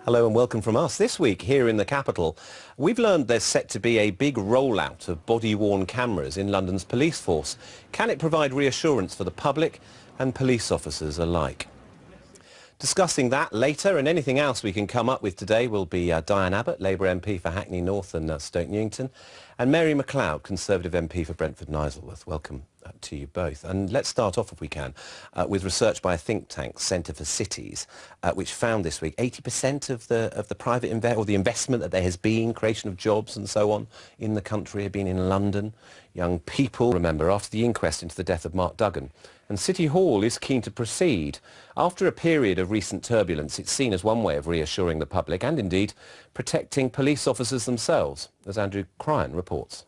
Hello and welcome from us. This week here in the capital, we've learned there's set to be a big rollout of body-worn cameras in London's police force. Can it provide reassurance for the public and police officers alike? Discussing that later, and anything else we can come up with today, will be Diane Abbott, Labour MP for Hackney North and Stoke Newington, and Mary MacLeod, Conservative MP for Brentford and Isleworth. Welcome to you both. And let's start off, if we can, with research by a think tank, Centre for Cities, which found this week 80% of the private investment that there has been, creation of jobs and so on, in the country have been in London. Young people, remember, after the inquest into the death of Mark Duggan. And City Hall is keen to proceed. After a period of recent turbulence, it's seen as one way of reassuring the public and indeed protecting police officers themselves, as Andrew Cryan reports.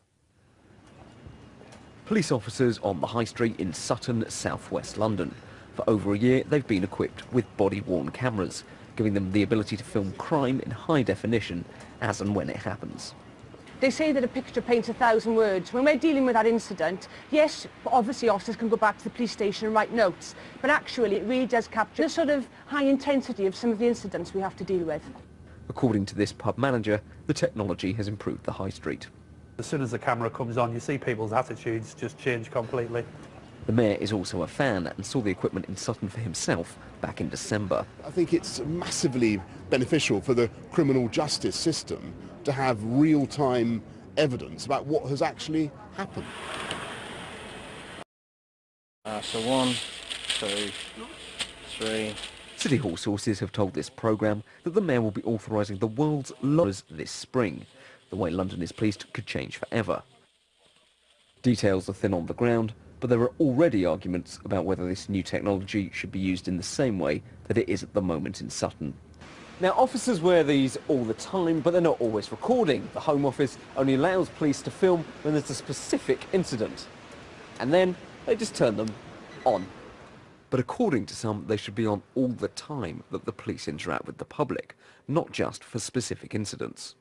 Police officers on the High Street in Sutton, southwest London. For over a year, they've been equipped with body-worn cameras, giving them the ability to film crime in high definition as and when it happens. They say that a picture paints 1,000 words. When we're dealing with that incident, yes, obviously officers can go back to the police station and write notes, but actually it really does capture the sort of high intensity of some of the incidents we have to deal with. According to this pub manager, the technology has improved the High Street. As soon as the camera comes on, you see people's attitudes just change completely. The mayor is also a fan and saw the equipment in Sutton for himself back in December. I think it's massively beneficial for the criminal justice system to have real-time evidence about what has actually happened. So 1, 2, 3... City Hall sources have told this programme that the mayor will be authorising the world's largest this spring. The way London is policed could change forever. Details are thin on the ground, but there are already arguments about whether this new technology should be used in the same way that it is at the moment in Sutton. Now, officers wear these all the time, but they're not always recording. The Home Office only allows police to film when there's a specific incident. And then they just turn them on. But according to some, they should be on all the time that the police interact with the public, not just for specific incidents.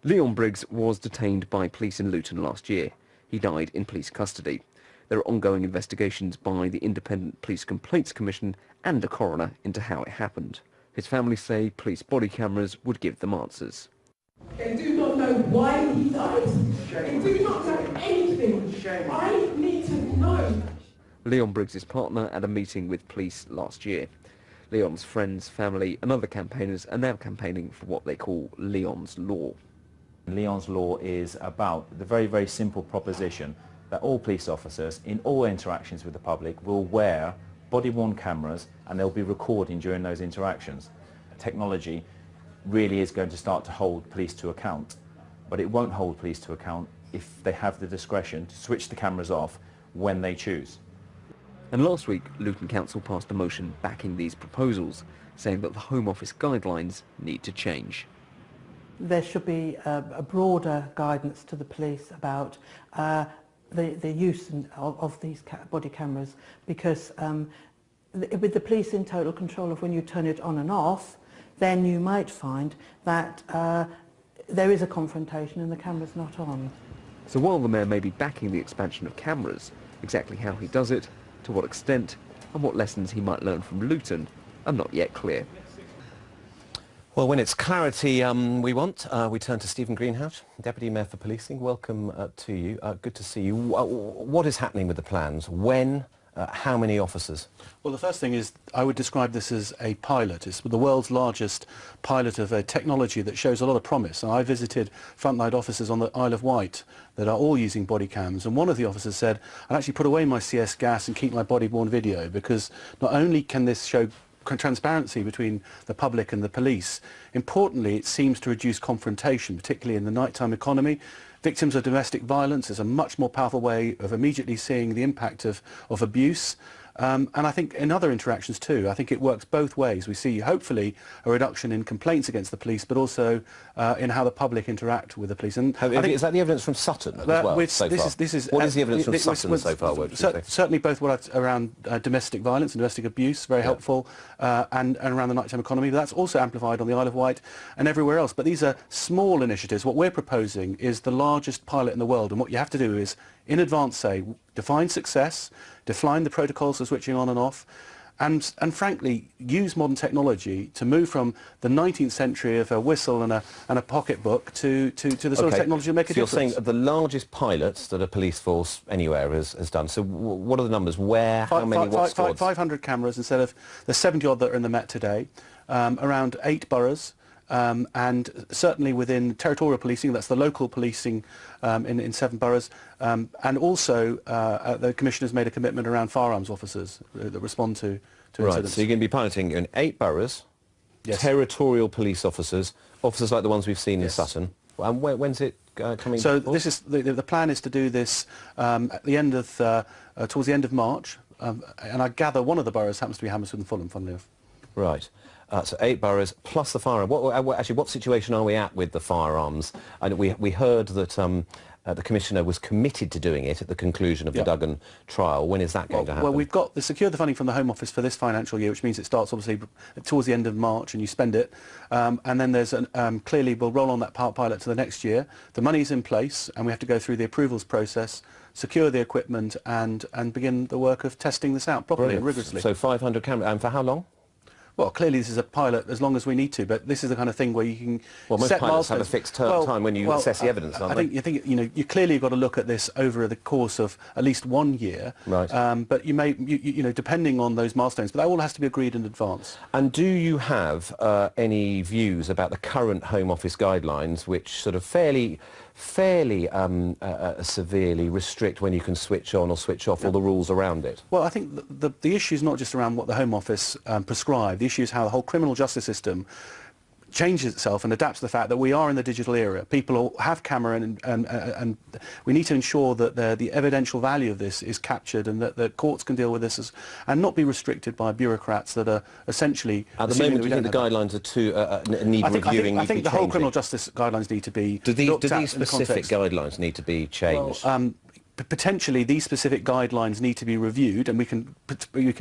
Leon Briggs was detained by police in Luton last year. He died in police custody. There are ongoing investigations by the Independent Police Complaints Commission and a coroner into how it happened. His family say police body cameras would give them answers. They do not know why he died. They do not know anything. I need to know. Leon Briggs' partner at a meeting with police last year. Leon's friends, family and other campaigners are now campaigning for what they call Leon's Law. Leon's Law is about the very, very simple proposition that all police officers in all interactions with the public will wear body-worn cameras and they'll be recording during those interactions. Technology really is going to start to hold police to account, but it won't hold police to account if they have the discretion to switch the cameras off when they choose. And last week, Luton Council passed a motion backing these proposals, saying that the Home Office guidelines need to change. There should be a broader guidance to the police about the use of these body cameras, because with the police in total control of when you turn it on and off, then you might find that there is a confrontation and the camera's not on. So while the mayor may be backing the expansion of cameras, exactly how he does it, to what extent, and what lessons he might learn from Luton are not yet clear. Well, when it's clarity we want, we turn to Stephen Greenhouse, Deputy Mayor for Policing. Welcome to you. Good to see you. What is happening with the plans? When? How many officers? Well, the first thing is I would describe this as a pilot. It's the world's largest pilot of a technology that shows a lot of promise. And I visited frontline officers on the Isle of Wight that are all using body cams, and one of the officers said, I'll actually put away my CS gas and keep my body-worn video, because not only can this show transparency between the public and the police, importantly it seems to reduce confrontation, particularly in the nighttime economy. Victims of domestic violence is a much more powerful way of immediately seeing the impact of abuse. And I think in other interactions too, I think it works both ways. We see hopefully a reduction in complaints against the police, but also in how the public interact with the police. And is that the evidence from Sutton as well so far? What is the evidence from Sutton so far? Certainly both around domestic violence and domestic abuse, very helpful, and around the nighttime economy. But that's also amplified on the Isle of Wight and everywhere else. But these are small initiatives. What we're proposing is the largest pilot in the world, and what you have to do is in advance say, define success, define the protocols for switching on and off, and frankly use modern technology to move from the 19th century of a whistle and a pocketbook to the sort of technology that make a difference. So you're saying the largest pilots that a police force anywhere has done. So what are the numbers? Where? How many? What squads? 500 cameras instead of the 70 odd that are in the Met today. Around 8 boroughs. And certainly within territorial policing, that's the local policing in 7 boroughs, and also the Commissioner's made a commitment around firearms officers that respond to incidents. So you're going to be piloting in 8 boroughs, yes. Territorial police officers like the ones we've seen in Sutton. And when's it coming? So this is the plan is to do this at the end of towards the end of March, and I gather one of the boroughs happens to be Hammersmith and Fulham, funnily enough. Right. So 8 boroughs plus the firearms. Actually, what situation are we at with the firearms? And we heard that the Commissioner was committed to doing it at the conclusion of the Duggan trial. When is that going to happen? Well, we've secured the funding from the Home Office for this financial year, which means it starts obviously towards the end of March and you spend it. And then there's clearly we'll roll on that pilot to the next year. The money's in place and we have to go through the approvals process, secure the equipment and begin the work of testing this out properly and rigorously. So 500 cameras. And for how long? Well, clearly this is a pilot as long as we need to, but this is the kind of thing where you can most set pilots milestones. have a fixed time when you assess the evidence, I think you clearly got to look at this over the course of at least 1 year. Right. But you may, depending on those milestones, but that all has to be agreed in advance. And do you have any views about the current Home Office guidelines, which sort of fairly severely restrict when you can switch on or switch off, all the rules around it? Well, I think the issue is not just around what the Home Office prescribe. The issue is how the whole criminal justice system changes itself and adapts to the fact that we are in the digital era. People have camera and we need to ensure that the evidential value of this is captured and that the courts can deal with this and not be restricted by bureaucrats that are essentially... At the moment, do you think the guidelines are need reviewing? I think the whole criminal justice guidelines need to be Do these specific guidelines need to be changed? Well, potentially these specific guidelines need to be reviewed and we can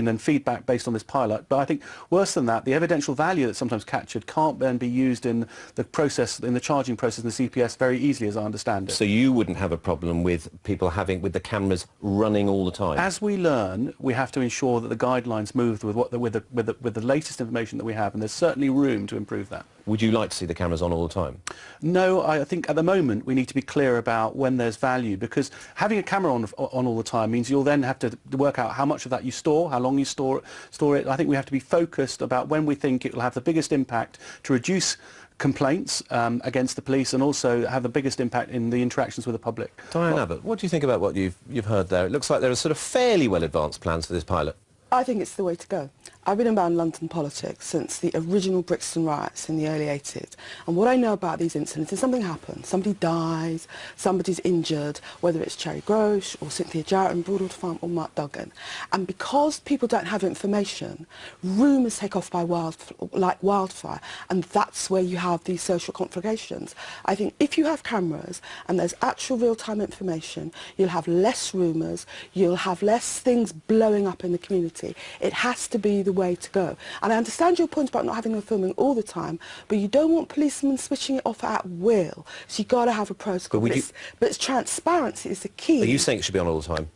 then feedback based on this pilot, but I think worse than that, the evidential value that's sometimes captured can't then be used in the process, in the charging process in the CPS very easily, as I understand it. So you wouldn't have a problem with people with the cameras running all the time? As we learn, we have to ensure that the guidelines move with the latest information that we have, and there's certainly room to improve that. Would you like to see the cameras on all the time? No, I think at the moment we need to be clear about when there's value, because having a camera on all the time means you'll then have to work out how much of that you store, how long you store it. I think we have to be focused about when we think it will have the biggest impact to reduce complaints against the police and also have the biggest impact in the interactions with the public. Diane Abbott, what do you think about what you've heard there? It looks like there are sort of fairly well advanced plans for this pilot. I think it's the way to go. I've been around London politics since the original Brixton riots in the early 80s. And what I know about these incidents is something happens. Somebody dies, somebody's injured, whether it's Cherry Grosh or Cynthia Jarrett in Broadwood Farm or Mark Duggan. And because people don't have information, rumours take off like wildfire. And that's where you have these social conflagrations. I think if you have cameras and there's actual real-time information, you'll have less rumours, you'll have less things blowing up in the community. It has to be the way to go. And I understand your point about not having them filming all the time, but you don't want policemen switching it off at will. So you've got to have a protocol. But it's transparency is the key. Are you saying it should be on all the time?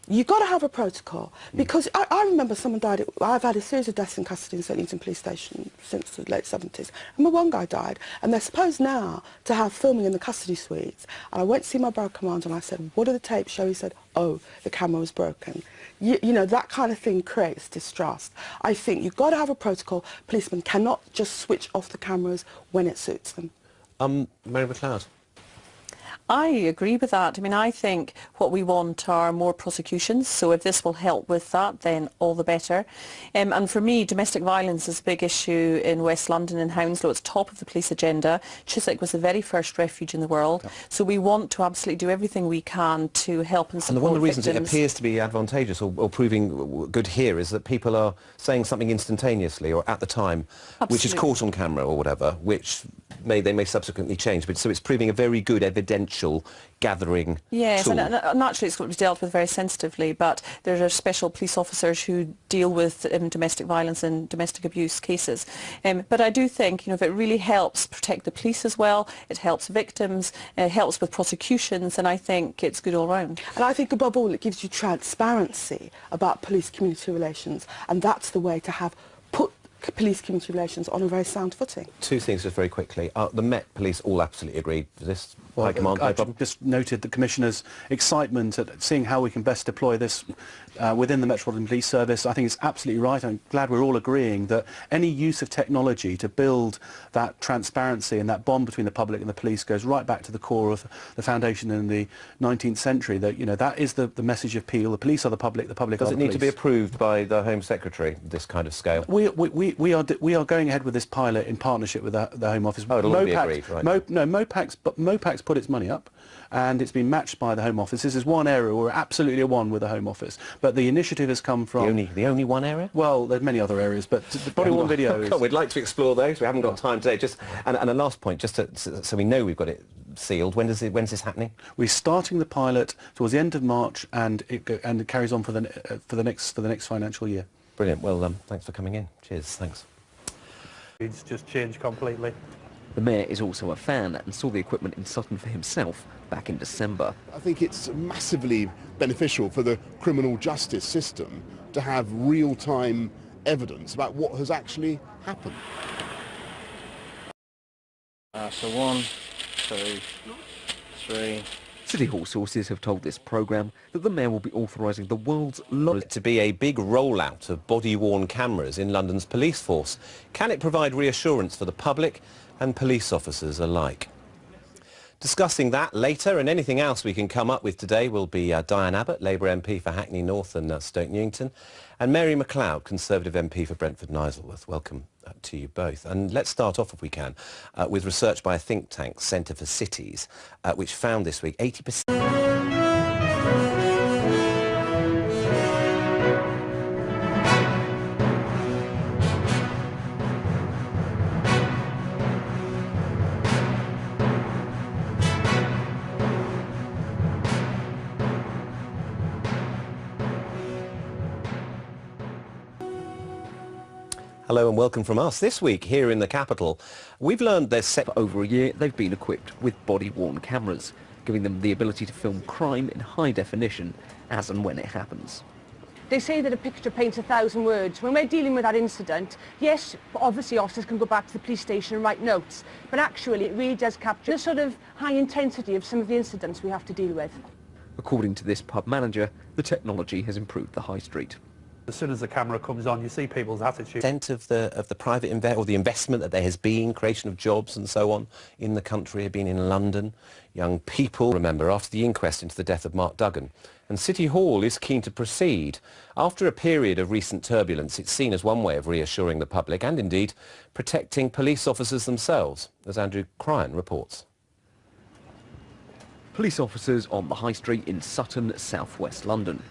You've got to have a protocol, because I remember someone died. I've had a series of deaths in custody in St Newton Police Station since the late 70s. And one guy died, and they're supposed now to have filming in the custody suites. And I went to see my borough commander and I said, what do the tapes show? He said, oh, the camera was broken. You know, that kind of thing creates distrust. I think you've got to have a protocol. Policemen cannot just switch off the cameras when it suits them. Mary McLeod. I agree with that. I mean, I think what we want are more prosecutions, so if this will help with that, then all the better. And for me, domestic violence is a big issue in West London and Hounslow. It's top of the police agenda. Chiswick was the very first refuge in the world, so we want to absolutely do everything we can to help and support And one of the reasons victims. it appears to be advantageous or proving good here is that people are saying something instantaneously or at the time, which is caught on camera or whatever, which they may subsequently change. But so it's proving a very good evidential initial gathering Yes, tool. and naturally it's got to be dealt with very sensitively, but there are special police officers who deal with domestic violence and domestic abuse cases. But I do think, if it really helps protect the police as well, it helps victims, it helps with prosecutions, and I think it's good all round. And I think above all it gives you transparency about police-community relations, and that's the way to have put police-community relations on a very sound footing. Two things just very quickly. The Met Police all absolutely agreed with this. High Command, no problem? Just noted the Commissioner's excitement at seeing how we can best deploy this within the Metropolitan Police Service. I think it's absolutely right. I'm glad we're all agreeing that any use of technology to build that transparency and that bond between the public and the police goes right back to the core of the foundation in the 19th century. That that is the message of Peel. The police are the public are the police. Does it need to be approved by the Home Secretary, this kind of scale? We are going ahead with this pilot in partnership with the Home Office. Oh, it'll all be agreed, right? MOPAC's put its money up, and it's been matched by the Home Office. This is one area where we're absolutely one with the Home Office. But the initiative has come from... The only one area? Well, there's many other areas, but the body-worn video is... We'd like to explore those. We haven't got time today. And a last point, so we know we've got it sealed. When's this happening? We're starting the pilot towards the end of March, and it carries on for the next financial year. Brilliant. Well, thanks for coming in. Cheers. Thanks. It's just changed completely. The Mayor is also a fan and saw the equipment in Sutton for himself back in December. I think it's massively beneficial for the criminal justice system to have real-time evidence about what has actually happened. So 1, 2, 3... City Hall sources have told this programme that the Mayor will be authorising the world's largest... To be a big rollout of body-worn cameras in London's police force. Can it provide reassurance for the public and police officers alike? Discussing that later, and anything else we can come up with today will be Diane Abbott, Labour MP for Hackney North and Stoke Newington, and Mary MacLeod, Conservative MP for Brentford and Isleworth. Welcome to you both. And let's start off, if we can, with research by a think tank, Centre for Cities, which found this week 80%... Hello and welcome from us. This week here in the capital, we've learned there's set... For over a year, they've been equipped with body-worn cameras, giving them the ability to film crime in high definition as and when it happens. They say that a picture paints 1,000 words. When we're dealing with that incident, yes, obviously officers can go back to the police station and write notes, but actually it really does capture the sort of high intensity of some of the incidents we have to deal with. According to this pub manager, the technology has improved the high street. As soon as the camera comes on, you see people's attitude. Of the private or the investment that there has been, creation of jobs and so on in the country, have been in London. Young people remember after the inquest into the death of Mark Duggan. And City Hall is keen to proceed. After a period of recent turbulence, it's seen as one way of reassuring the public and indeed protecting police officers themselves, as Andrew Cryan reports. Police officers on the high street in Sutton, southwest London.